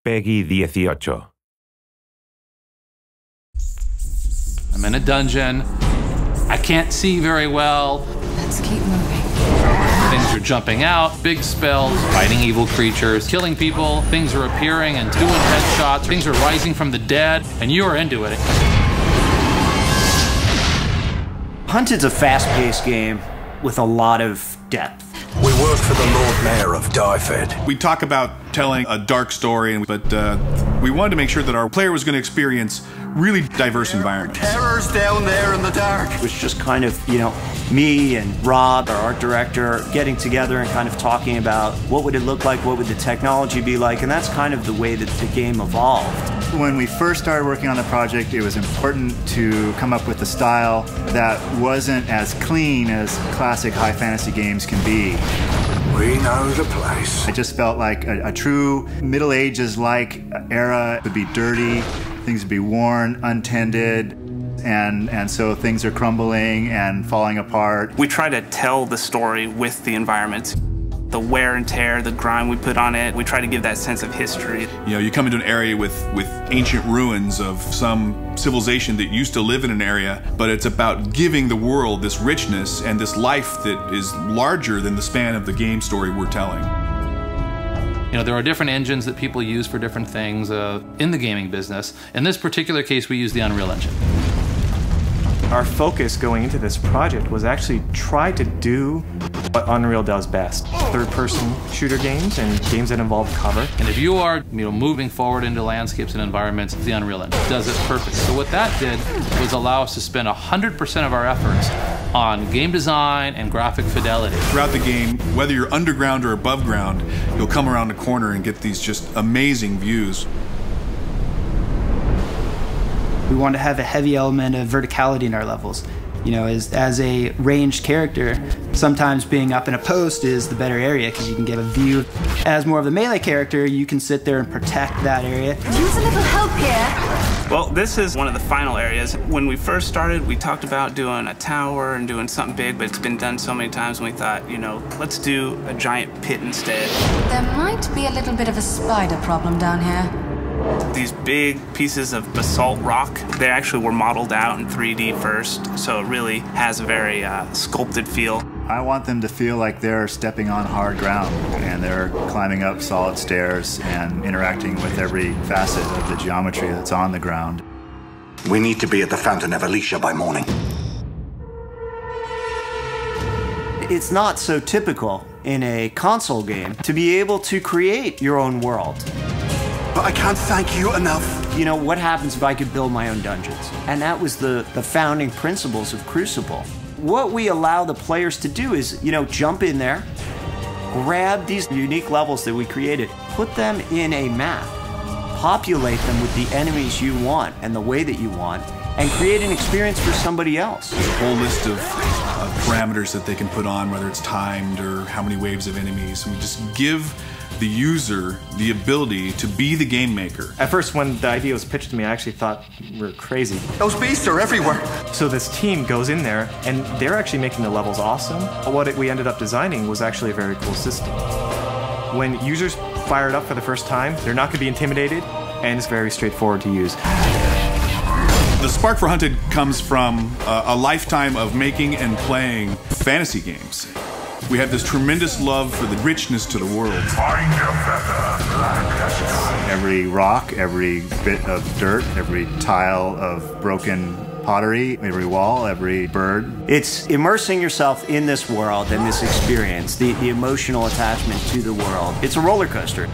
Peggy 18. I'm in a dungeon. I can't see very well. Let's keep moving. Things are jumping out, big spells, fighting evil creatures, killing people. Things are appearing and doing headshots. Things are rising from the dead, and you are into it. Hunted's a fast-paced game with a lot of depth. We work for the Lord Mayor of Dyfed. We talk about telling a dark story, but we wanted to make sure that our player was going to experience really diverse environments. Terror's down there in the dark. It was just kind of, me and Rob, our art director, getting together and kind of talking about what would it look like, what would the technology be like, and that's kind of the way that the game evolved. When we first started working on the project, it was important to come up with a style that wasn't as clean as classic high fantasy games can be. We know the place. I just felt like a true Middle Ages-like era would be dirty, things would be worn, untended, and so things are crumbling and falling apart. We try to tell the story with the environment. The wear and tear, the grime we put on it, we try to give that sense of history. You come into an area with ancient ruins of some civilization that used to live in an area, but it's about giving the world this richness and this life that is larger than the span of the game story we're telling. There are different engines that people use for different things in the gaming business. In this particular case, we use the Unreal Engine. Our focus going into this project was actually try to do what Unreal does best. Third-person shooter games and games that involve cover. And if you are moving forward into landscapes and environments, the Unreal Engine does it perfect. So what that did was allow us to spend 100% of our efforts on game design and graphic fidelity. Throughout the game, whether you're underground or above ground, you'll come around a corner and get these just amazing views. We want to have a heavy element of verticality in our levels. As a ranged character, sometimes being up in a post is the better area because you can get a view. As more of a melee character, you can sit there and protect that area. Use a little help here. Well, this is one of the final areas. When we first started, we talked about doing a tower and doing something big, but it's been done so many times, and we thought, let's do a giant pit instead. There might be a little bit of a spider problem down here. These big pieces of basalt rock, they actually were modeled out in 3D first, so it really has a very sculpted feel. I want them to feel like they're stepping on hard ground and they're climbing up solid stairs and interacting with every facet of the geometry that's on the ground. We need to be at the Fountain of Alicia by morning. It's not so typical in a console game to be able to create your own world. But I can't thank you enough. What happens if I could build my own dungeons? And that was the founding principles of Crucible. What we allow the players to do is, jump in there, grab these unique levels that we created, put them in a map, populate them with the enemies you want and the way that you want, and create an experience for somebody else. There's a whole list of parameters that they can put on, whether it's timed or how many waves of enemies. And we just give the user the ability to be the game maker. At first, when the idea was pitched to me, I actually thought we were crazy. Those beasts are everywhere. So this team goes in there, and they're actually making the levels awesome. What we ended up designing was actually a very cool system. When users fire it up for the first time, they're not going to be intimidated, and it's very straightforward to use. The spark for Hunted comes from a lifetime of making and playing fantasy games. We have this tremendous love for the richness to the world. Find a feather, black as night. Every rock, every bit of dirt, every tile of broken pottery, every wall, every bird. It's immersing yourself in this world and this experience, the emotional attachment to the world. It's a roller coaster.